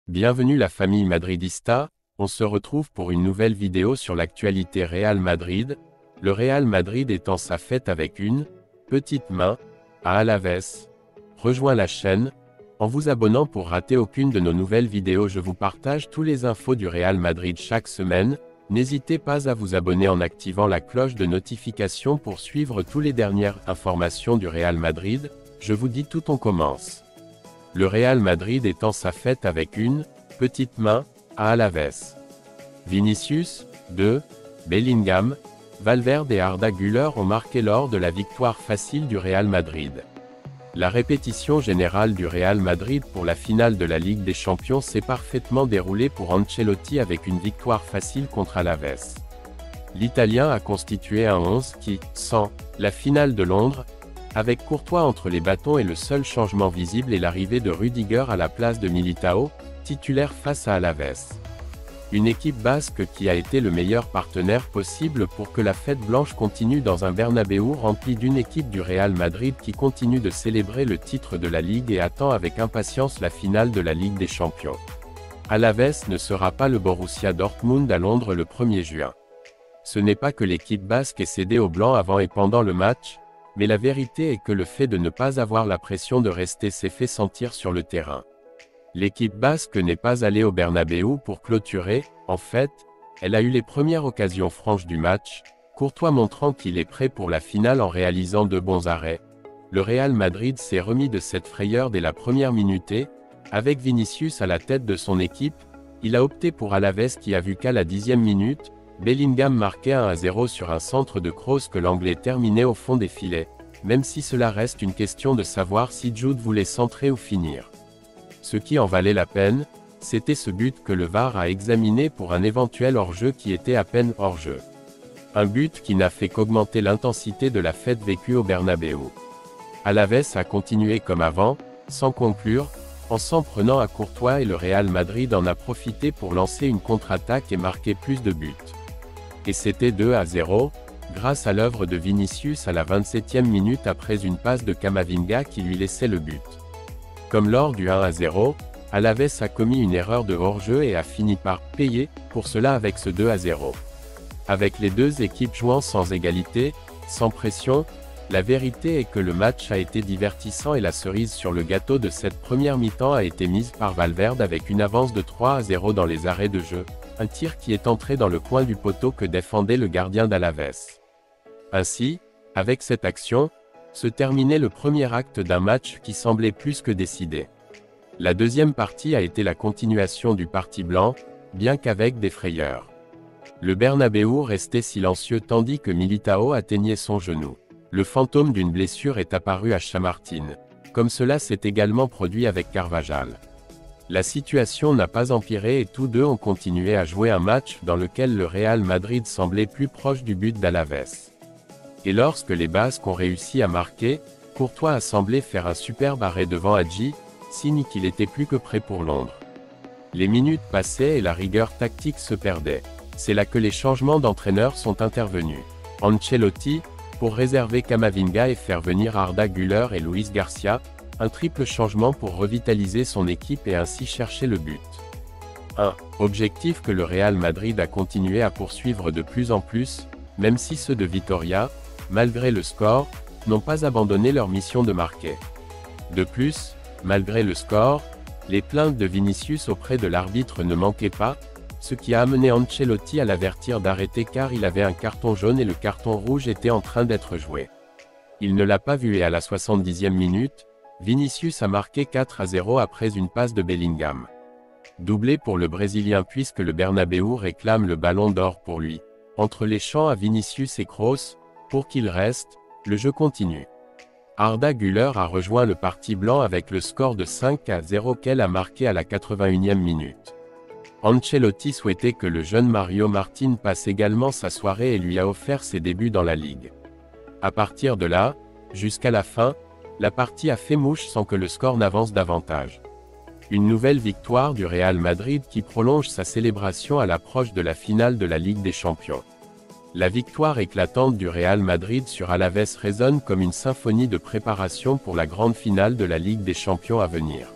Bienvenue la famille madridista, on se retrouve pour une nouvelle vidéo sur l'actualité Real Madrid, le Real Madrid étant sa fête avec une petite main à Alavés. Rejoins la chaîne, en vous abonnant pour rater aucune de nos nouvelles vidéos. Je vous partage tous les infos du Real Madrid chaque semaine, n'hésitez pas à vous abonner en activant la cloche de notification pour suivre toutes les dernières informations du Real Madrid. Je vous dis tout, on commence. Le Real Madrid étant sa fête avec une petite main à Alavés. Vinicius, 2, Bellingham, Valverde et Arda Güler ont marqué lors de la victoire facile du Real Madrid. La répétition générale du Real Madrid pour la finale de la Ligue des Champions s'est parfaitement déroulée pour Ancelotti avec une victoire facile contre Alavés. L'Italien a constitué un 11 qui, sans la finale de Londres, avec Courtois entre les bâtons, et le seul changement visible est l'arrivée de Rudiger à la place de Militao, titulaire face à Alavés. Une équipe basque qui a été le meilleur partenaire possible pour que la fête blanche continue dans un Bernabéu rempli d'une équipe du Real Madrid qui continue de célébrer le titre de la Ligue et attend avec impatience la finale de la Ligue des Champions. Alavés ne sera pas le Borussia Dortmund à Londres le 1er juin. Ce n'est pas que l'équipe basque ait cédé aux Blancs avant et pendant le match, mais la vérité est que le fait de ne pas avoir la pression de rester s'est fait sentir sur le terrain. L'équipe basque n'est pas allée au Bernabéu pour clôturer, en fait, elle a eu les premières occasions franches du match, Courtois montrant qu'il est prêt pour la finale en réalisant de bons arrêts. Le Real Madrid s'est remis de cette frayeur dès la première minute et, avec Vinicius à la tête de son équipe, il a opté pour Alavés qui a vu qu'à la 10e minute, Bellingham marquait 1-0 sur un centre de Kroos que l'Anglais terminait au fond des filets, même si cela reste une question de savoir si Jude voulait centrer ou finir. Ce qui en valait la peine, c'était ce but que le VAR a examiné pour un éventuel hors-jeu qui était à peine hors-jeu. Un but qui n'a fait qu'augmenter l'intensité de la fête vécue au Bernabéu. Alavés a continué comme avant, sans conclure, en s'en prenant à Courtois, et le Real Madrid en a profité pour lancer une contre-attaque et marquer plus de buts. Et c'était 2-0, grâce à l'œuvre de Vinicius à la 27e minute après une passe de Camavinga qui lui laissait le but. Comme lors du 1-0, Alavés a commis une erreur de hors-jeu et a fini par payer pour cela avec ce 2-0. Avec les deux équipes jouant sans égalité, sans pression, la vérité est que le match a été divertissant et la cerise sur le gâteau de cette première mi-temps a été mise par Valverde avec une avance de 3-0 dans les arrêts de jeu. Un tir qui est entré dans le coin du poteau que défendait le gardien d'Alavés. Ainsi, avec cette action, se terminait le premier acte d'un match qui semblait plus que décidé. La deuxième partie a été la continuation du parti blanc, bien qu'avec des frayeurs. Le Bernabéu restait silencieux tandis que Militao atteignait son genou. Le fantôme d'une blessure est apparu à Chamartin, comme cela s'est également produit avec Carvajal. La situation n'a pas empiré et tous deux ont continué à jouer un match dans lequel le Real Madrid semblait plus proche du but d'Alavés. Et lorsque les Basques ont réussi à marquer, Courtois a semblé faire un superbe arrêt devant Hadji, signe qu'il était plus que prêt pour Londres. Les minutes passaient et la rigueur tactique se perdait. C'est là que les changements d'entraîneur sont intervenus. Ancelotti, pour réserver Camavinga et faire venir Arda Güler et Luis Garcia, un triple changement pour revitaliser son équipe et ainsi chercher le but. 1. Objectif que le Real Madrid a continué à poursuivre de plus en plus, même si ceux de Vitoria, malgré le score, n'ont pas abandonné leur mission de marquer. De plus, malgré le score, les plaintes de Vinicius auprès de l'arbitre ne manquaient pas, ce qui a amené Ancelotti à l'avertir d'arrêter car il avait un carton jaune et le carton rouge était en train d'être joué. Il ne l'a pas vu et à la 70e minute, Vinicius a marqué 4-0 après une passe de Bellingham. Doublé pour le Brésilien puisque le Bernabéu réclame le ballon d'or pour lui. Entre les champs à Vinicius et Kroos, pour qu'il reste, le jeu continue. Arda Güler a rejoint le parti blanc avec le score de 5-0 qu'elle a marqué à la 81e minute. Ancelotti souhaitait que le jeune Mario Martin passe également sa soirée et lui a offert ses débuts dans la Ligue. À partir de là, jusqu'à la fin, la partie a fait mouche sans que le score n'avance davantage. Une nouvelle victoire du Real Madrid qui prolonge sa célébration à l'approche de la finale de la Ligue des Champions. La victoire éclatante du Real Madrid sur Alavés résonne comme une symphonie de préparation pour la grande finale de la Ligue des Champions à venir.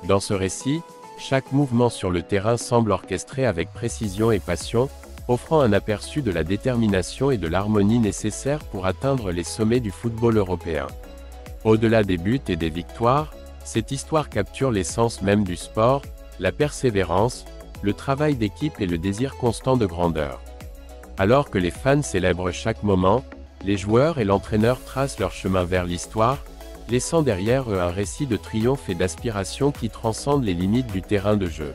Dans ce récit, Chaque mouvement sur le terrain semble orchestré avec précision et passion, offrant un aperçu de la détermination et de l'harmonie nécessaires pour atteindre les sommets du football européen. Au-delà des buts et des victoires, cette histoire capture l'essence même du sport, la persévérance, le travail d'équipe et le désir constant de grandeur. Alors que les fans célèbrent chaque moment, les joueurs et l'entraîneur tracent leur chemin vers l'histoire, laissant derrière eux un récit de triomphe et d'aspiration qui transcende les limites du terrain de jeu.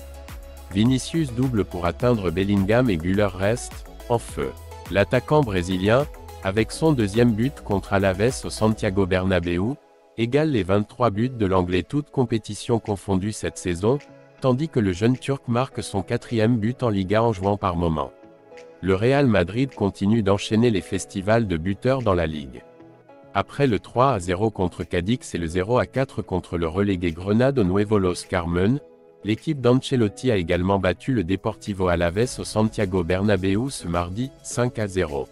Vinicius double pour atteindre Bellingham et Güler reste en feu. L'attaquant brésilien, avec son deuxième but contre Alaves au Santiago Bernabéu, égale les 23 buts de l'Anglais toutes compétitions confondues cette saison, tandis que le jeune Turc marque son 4e but en Liga en jouant par moment. Le Real Madrid continue d'enchaîner les festivals de buteurs dans la Ligue. Après le 3-0 contre Cadix et le 0-4 contre le relégué Grenade au Nuevo Los Carmen, l'équipe d'Ancelotti a également battu le Deportivo Alaves au Santiago Bernabéu ce mardi, 5-0.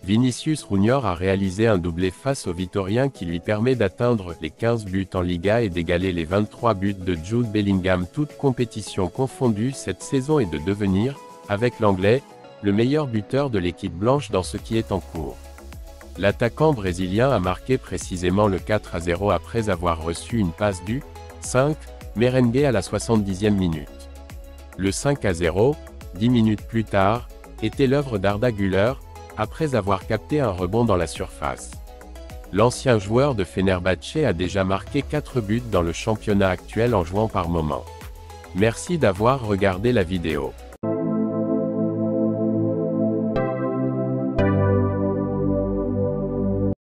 Vinicius Junior a réalisé un doublé face aux Vitoriens qui lui permet d'atteindre les 15 buts en Liga et d'égaler les 23 buts de Jude Bellingham toutes compétitions confondues cette saison et de devenir, avec l'Anglais, le meilleur buteur de l'équipe blanche dans ce qui est en cours. L'attaquant brésilien a marqué précisément le 4-0 après avoir reçu une passe du 5 merengue à la 70e minute. Le 5-0, 10 minutes plus tard, était l'œuvre d'Arda Güler, après avoir capté un rebond dans la surface. L'ancien joueur de Fenerbahçe a déjà marqué 4 buts dans le championnat actuel en jouant par moment. Merci d'avoir regardé la vidéo.